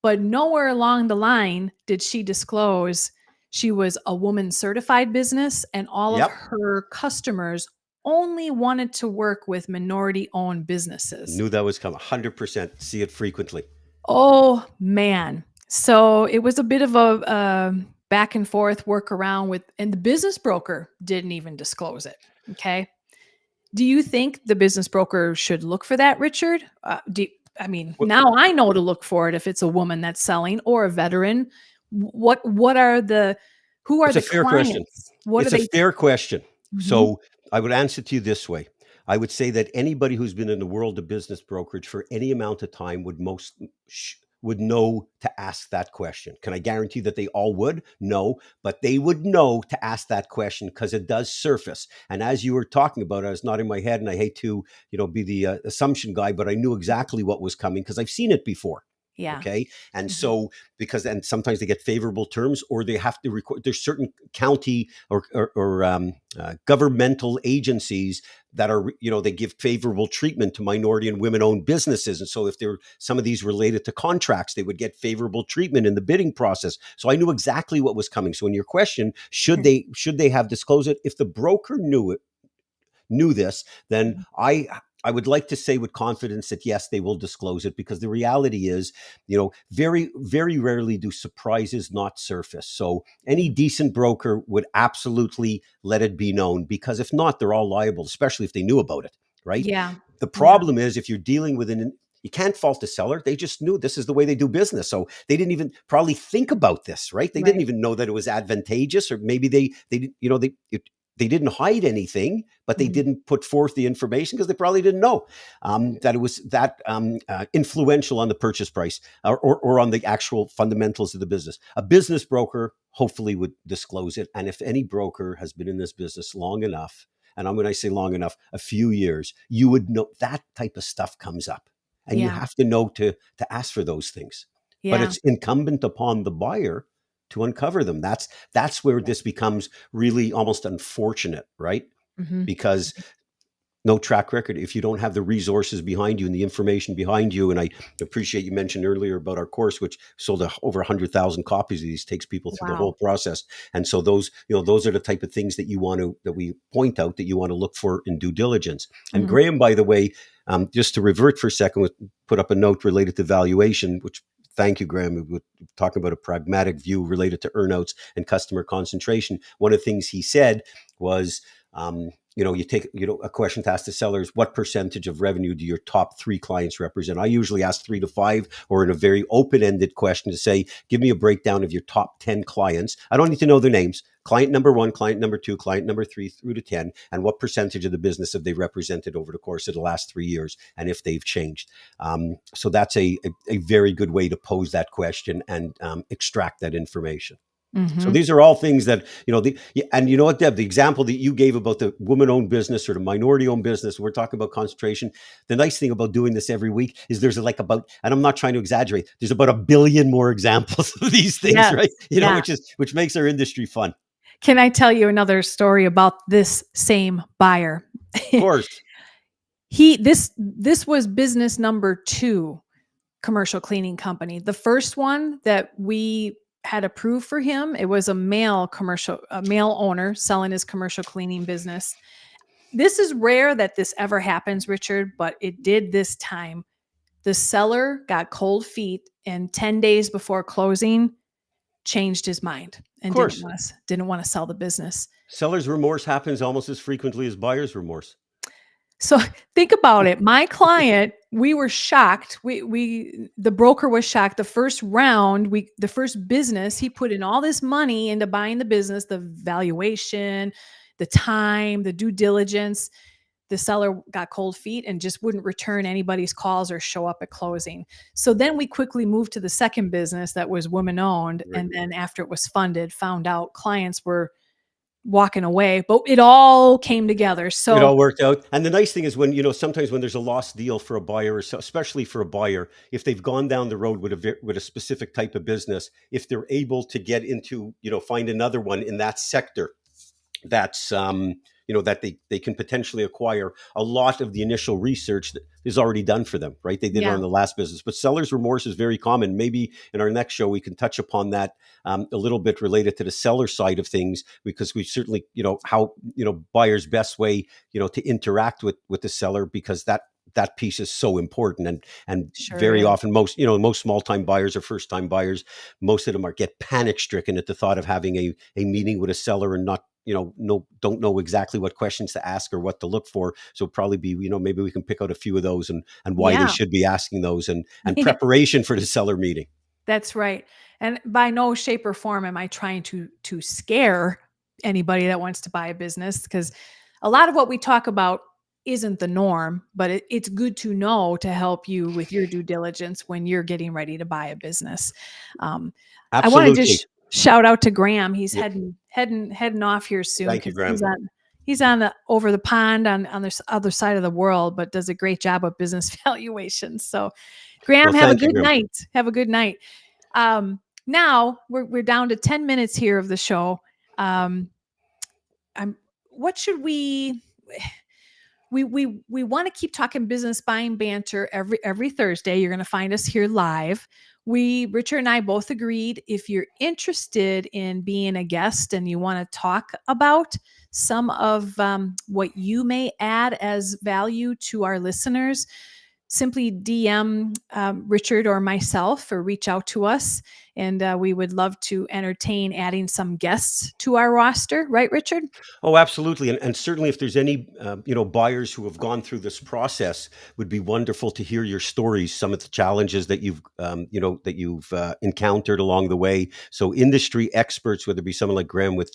but nowhere along the line did she disclose she was a woman certified business, and all of her customers only wanted to work with minority owned businesses. Knew that was coming. 100%. See it frequently. Oh man. So it was a bit of a back and forth workaround and the business broker didn't even disclose it. Okay. Do you think the business broker should look for that, Richard? I mean, Well, now I know to look for it if it's a woman that's selling or a veteran. What are the who are it's a the fair question. clients? What are It's a they? fair question. Mhm. So I would answer to you this way. I would say that anybody who's been in the world of business brokerage for any amount of time would know to ask that question. Can I guarantee that they all would? No, but they would know to ask that question because it does surface. And as you were talking about, I was nodding my head, and I hate to, be the assumption guy, but I knew exactly what was coming because I've seen it before. Yeah. Okay. And Mhm. so, and sometimes they get favorable terms, or they have to record, there's certain county or governmental agencies that are, they give favorable treatment to minority and women owned businesses. And so if there some of these related to contracts, they would get favorable treatment in the bidding process. So I knew exactly what was coming. So in your question, should they have disclosed it? If the broker knew this, then Mhm. I would like to say with confidence that yes, they will disclose it, because the reality is, very, very rarely do surprises not surface. So any decent broker would absolutely let it be known, because if not, they're all liable, especially if they knew about it, right? Yeah. The Yeah. problem is if you're dealing with you can't fault the seller. They just knew this is the way they do business. So they didn't even probably think about this, right? They didn't Right. even know that it was advantageous, or maybe they didn't hide anything, but they Mhm. didn't put forth the information because they probably didn't know that it was that influential on the purchase price, or on the actual fundamentals of the business. A business broker hopefully would disclose it. And if any broker has been in this business long enough, and when I say long enough, a few years, you would know that type of stuff comes up. And you Yeah. have to know to ask for those things. But Yeah. it's incumbent upon the buyer to uncover them. That's where this becomes really almost unfortunate, right? Mhm. Because no track record, if you don't have the resources behind you and the information behind you. And I appreciate you mentioned earlier about our course, which sold over 100,000 copies of these, takes people through the whole Wow. process. And so those are the type of things that we point out that you want to look for in due diligence. And Mhm. Graham, by the way, just to revert for a second, put up a note related to valuation, which, thank you, Graham. We're talking about a pragmatic view related to earnouts and customer concentration. One of the things he said was, you take, a question to ask the sellers: what percentage of revenue do your top 3 clients represent? I usually ask 3 to 5, or in a very open-ended question to say, give me a breakdown of your top 10 clients. I don't need to know their names. Client number 1, client number 2, client number 3 through to 10, and what percentage of the business have they represented over the course of the last 3 years, and if they've changed. So that's a very good way to pose that question and extract that information. So Mhm. these are all things that, and you know what, Deb, the example that you gave about the woman-owned business or the minority-owned business, we're talking about concentration. The nice thing about doing this every week is there's and I'm not trying to exaggerate, there's about 1 billion more examples of these things, Yes. right? Yeah. Which makes our industry fun. Can I tell you another story about this same buyer? Of course. This was business number 2, commercial cleaning company. The first one that we had approved for him, it was a male owner selling his commercial cleaning business. This is rare that this ever happens, Richard, but it did this time. The seller got cold feet, and 10 days before closing changed his mind Of and course. didn't want to sell the business. Seller's remorse happens almost as frequently as buyer's remorse. So think about it. My client, we were shocked. The broker was shocked. The first round, the first business, he put in all this money into buying the business, the valuation, the time, the due diligence. The seller got cold feet and just wouldn't return anybody's calls or show up at closing. So then we quickly moved to the second business that was woman owned. Right. And then after it was funded, found out clients were walking away, but it all came together. It So all worked out. And the nice thing is when, sometimes when there's a lost deal for a buyer, especially for a buyer, if they've gone down the road with a specific type of business, if they're able to get into, find another one in that sector, that's, that they can potentially acquire, a lot of the initial research that is already done for them, right? They did it yeah, on the last business. But seller's remorse is very common. Maybe in our next show, we can touch upon that a little bit related to the seller side of things, because we certainly, how, buyer's best way, to interact with the seller, because that piece is so important. And sure very is. often most small time buyers or first time buyers, most of them get panic stricken at the thought of having a meeting with a seller and not don't know exactly what questions to ask or what to look for. So probably be, maybe we can pick out a few of those and why they Yeah. should be asking those, and preparation for the seller meeting. That's right. And by no shape or form am I trying to scare anybody that wants to buy a business, because a lot of what we talk about isn't the norm, but it's good to know to help you with your due diligence when you're getting ready to buy a business. I want to Absolutely. just shout out to Graham. He's Yeah. heading off here soon, Thank you, because Graham. he's on the over the pond on this other side of the world, but does a great job of business valuations. So Graham, Well, have a thank you, good Graham. night. Have a good night. Now we're down to 10 minutes here of the show. What should we want to keep talking business buying banter every Thursday. You're going to find us here live. Richard and I both agreed, if you're interested in being a guest and you want to talk about some of what you may add as value to our listeners, simply DM Richard or myself, or reach out to us, and we would love to entertain adding some guests to our roster. Right, Richard? Oh, absolutely. And certainly if there's any, buyers who have gone through this process, would be wonderful to hear your stories, some of the challenges that you've encountered along the way. So industry experts, whether it be someone like Graham with,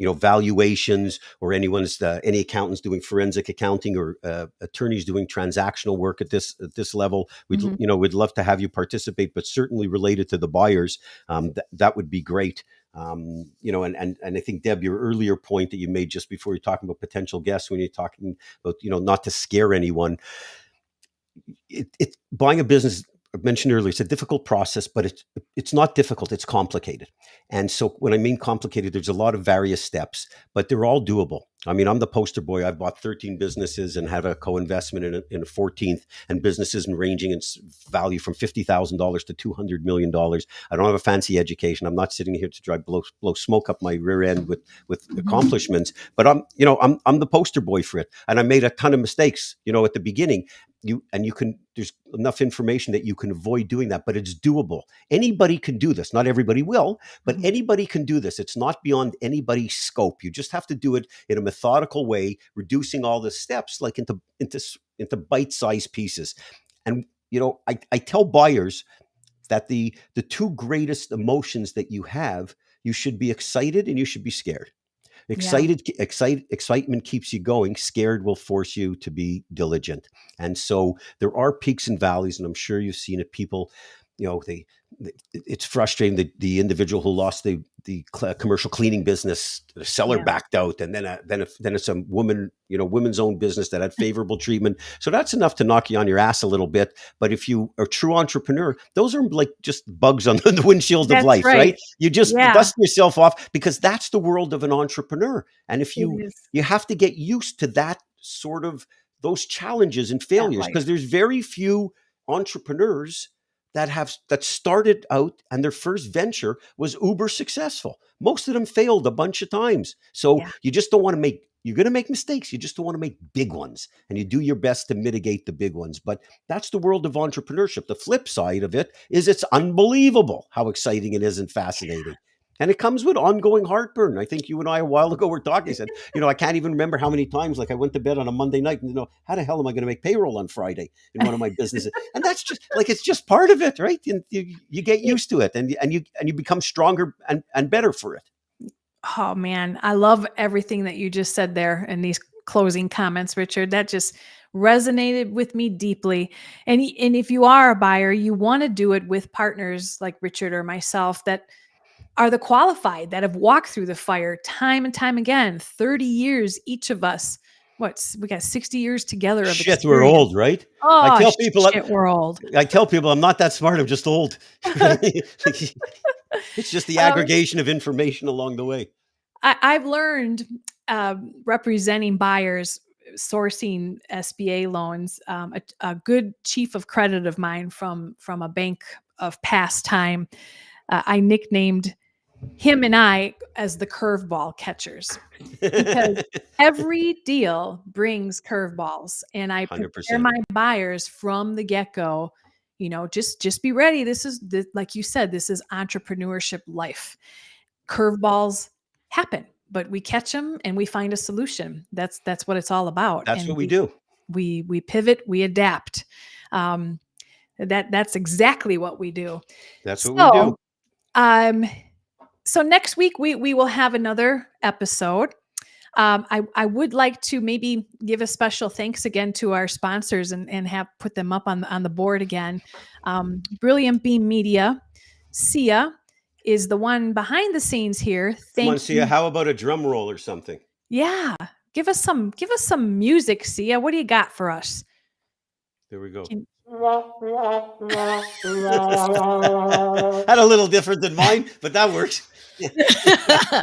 valuations, or any accountants doing forensic accounting, or attorneys doing transactional work at this level, we'd love to have you participate, but certainly related to the buyers, that would be great. And I think, Deb, your earlier point that you made just before you're talking about potential guests, when you're talking about, not to scare anyone, buying a business, I mentioned earlier, it's a difficult process, but it's not difficult. It's complicated. And so when I mean complicated, there's a lot of various steps, but they're all doable. I mean, I'm the poster boy. I've bought 13 businesses and have a co-investment in a 14th, and businesses ranging in value from $50,000 to $200 million. I don't have a fancy education. I'm not sitting here to blow smoke up my rear end with accomplishments, but I'm the poster boy for it. And I made a ton of mistakes, at the beginning. There's enough information that you can avoid doing that, but it's doable. Anybody can do this. Not everybody will, but anybody can do this. It's not beyond anybody's scope. You just have to do it in a methodical way, reducing all the steps like into bite-sized pieces. And I tell buyers that the two greatest emotions that you have, you should be excited and you should be scared. Excitement keeps you going. Scared will force you to be diligent. And so there are peaks and valleys, and I'm sure you've seen it. People, it's frustrating. The individual who lost the commercial cleaning business, the seller backed out, and then it's a women's own business that had favorable treatment. So that's enough to knock you on your ass a little bit. But if you are a true entrepreneur, those are like just bugs on the windshield of life, right? You just dust yourself off, because that's the world of an entrepreneur. And if you have to get used to that sort of those challenges and failures, because there's very few entrepreneurs that started out and their first venture was uber successful. Most of them failed a bunch of times. So you just don't want to you're going to make mistakes. You just don't want to make big ones, and you do your best to mitigate the big ones. But that's the world of entrepreneurship. The flip side of it is it's unbelievable how exciting it is and fascinating. And it comes with ongoing heartburn. I think you and I a while ago were talking. I said, I can't even remember how many times, like I went to bed on a Monday night and, how the hell am I going to make payroll on Friday in one of my businesses? And that's just like, it's just part of it, right? And you get used to it, and you become stronger and better for it. Oh man, I love everything that you just said there in these closing comments, Richard. That just resonated with me deeply. And if you are a buyer, you want to do it with partners like Richard or myself that are the qualified, that have walked through the fire time and time again. 30 years each of us. We got 60 years together of experience. We're old, right? Oh, I tell people we're old. I tell people I'm not that smart. I'm just old. It's just the aggregation of information along the way. I've learned representing buyers, sourcing SBA loans. A good chief of credit of mine from a bank of past time, I nicknamed him and I as the curveball catchers, because every deal brings curveballs, and I prepare 100%. my buyers from the get-go. Just be ready. This is like you said, this is entrepreneurship life. Curveballs happen, but we catch them and we find a solution. That's what it's all about. That's And what we do. We pivot, we adapt. That's exactly what we do. That's what we do. So next week we will have another episode. I would like to maybe give a special thanks again to our sponsors and have put them up on the board again. Brilliant Beam Media, Sia is the one behind the scenes here. Come on, Sia, how about a drum roll or something? Yeah, give us some music, Sia. What do you got for us? There we go. Had a little different than mine, but that works.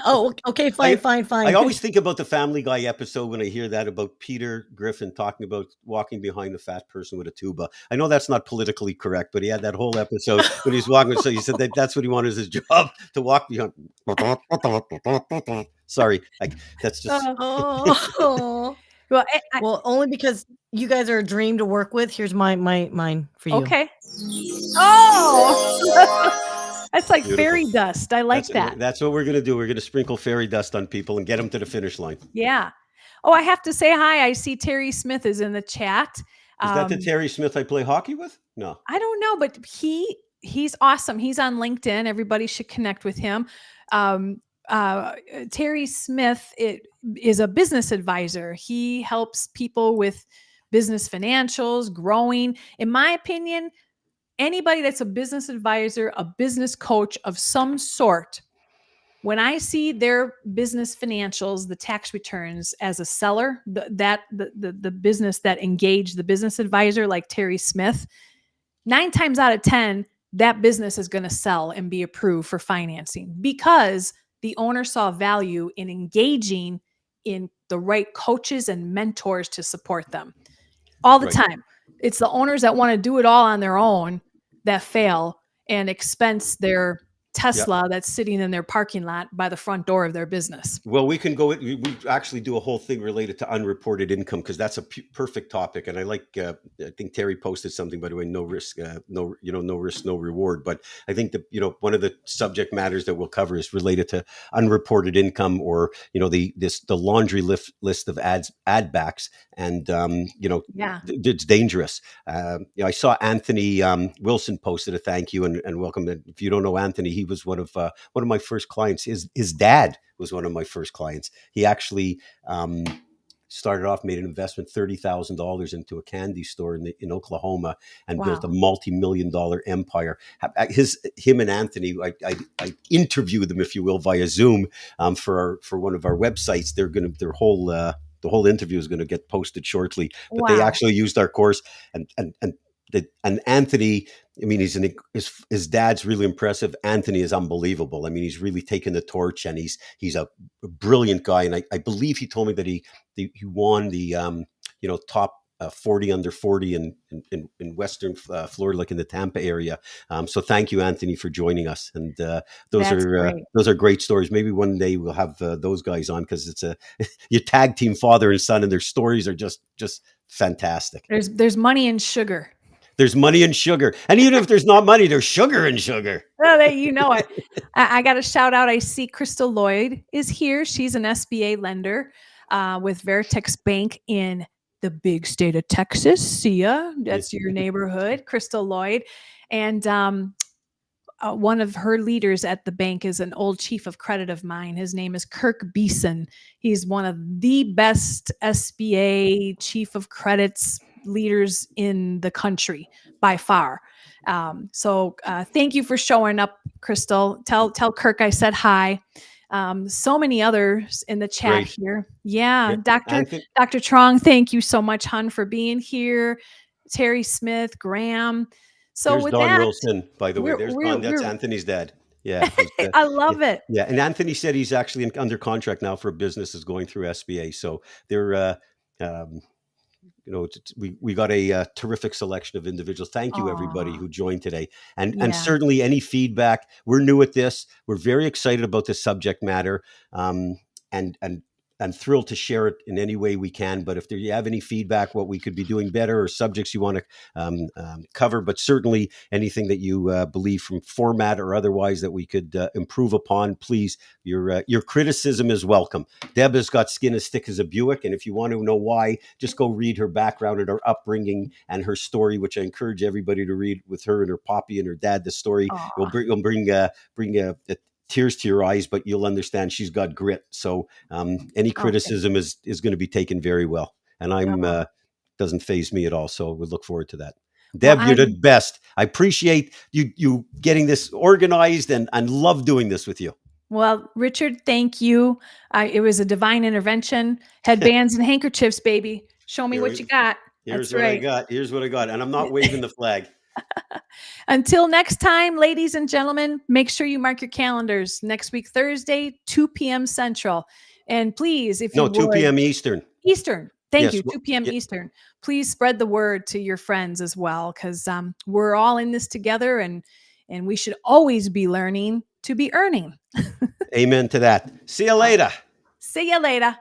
Oh, okay, fine. I always think about the Family Guy episode when I hear that about Peter Griffin talking about walking behind a fat person with a tuba. I know that's not politically correct, but he had that whole episode when he was walking. So he said that's what he wanted as his job, to walk behind. Sorry, that's just. Oh. Well, Well, only because you guys are a dream to work with. Here's mine for you. Okay. Oh. That's like Beautiful. fairy dust. I like that. That's what we're going to do. We're going to sprinkle fairy dust on people and get them to the finish line. Yeah. Oh, I have to say hi. I see Terry Smith is in the chat. Is that the Terry Smith I play hockey with? No. I don't know, but he's awesome. He's on LinkedIn. Everybody should connect with him. Terry Smith is a business advisor. He helps people with business financials, growing. In my opinion, anybody that's a business advisor, a business coach of some sort, when I see their business financials, the tax returns as a seller, the business that engaged the business advisor like Terry Smith, 9 times out of 10, that business is going to sell and be approved for financing because the owner saw value in engaging in the right coaches and mentors to support them all the time. It's the owners that want to do it all on their own that fail and expense their Tesla that's sitting in their parking lot by the front door of their business. Well, we can go. We actually do a whole thing related to unreported income because that's a perfect topic. And I like. I think Terry posted something, by the way. No risk, no risk, no reward. But I think that one of the subject matters that we'll cover is related to unreported income, or the laundry list of ad backs, and it's dangerous. I saw Anthony Wilson posted a thank you and welcome. If you don't know Anthony, he was one of my first clients. His dad was one of my first clients. He actually started off, made an investment, $30,000 into a candy store in Oklahoma, and built a multi-million-dollar empire. Him and Anthony, I interviewed them, if you will, via Zoom for one of our websites. The whole interview is going to get posted shortly, but they actually used our course and Anthony, I mean, his dad's really impressive. Anthony is unbelievable. I mean, he's really taken the torch, and he's a brilliant guy. And I believe he told me that he won the top 40 under 40 in Western Florida, like in the Tampa area. So thank you, Anthony, for joining us. And those are great stories. Maybe one day we'll have those guys on, because it's your tag team father and son, and their stories are just fantastic. There's money in sugar. There's money in sugar. And even if there's not money, there's sugar in sugar. Oh, you know it. I got a shout out. I see Crystal Lloyd is here. She's an SBA lender with Veritex Bank in the big state of Texas. Sia, that's your neighborhood, Crystal Lloyd. And one of her leaders at the bank is an old chief of credit of mine. His name is Kirk Beeson. He's one of the best SBA chief of credits leaders in the country by far. So thank you for showing up, Crystal. Tell Kirk I said hi. So many others in the chat here. Yeah. Dr. Trong, thank you so much, hun, for being here. Terry Smith, Graham. So there's with Don that, Wilson, by the way. There's Don. That's Anthony's dad. Yeah. I love it. Yeah. And Anthony said he's actually under contract now for a business that's going through SBA. So they're we got a terrific selection of individuals. Thank you, everybody who joined today. And certainly any feedback. We're new at this. We're very excited about this subject matter. And I'm thrilled to share it in any way we can. But if you have any feedback, what we could be doing better, or subjects you want to cover, but certainly anything that you believe from format or otherwise that we could improve upon, please, your criticism is welcome. Deb has got skin as thick as a Buick, and if you want to know why, just go read her background and her upbringing and her story, which I encourage everybody to read, with her and her poppy and her dad. The story will bring tears to your eyes, but you'll understand she's got grit. So any criticism is going to be taken very well. And doesn't faze me at all. So we look forward to that. Deb, you're the best. I appreciate you getting this organized and love doing this with you. Well, Richard, thank you. It was a divine intervention. Headbands and handkerchiefs, baby. Show me what you got. Here's what I got. Here's what I got. And I'm not waving the flag. Until next time, ladies and gentlemen, make sure you mark your calendars. Next week, Thursday, 2 p.m. Central. And please, if you would, 2 p.m. Eastern. Eastern. Thank Yes, you. 2 p.m. Eastern. Please spread the word to your friends as well, because we're all in this together, and we should always be learning to be earning. Amen to that. See you later. See you later.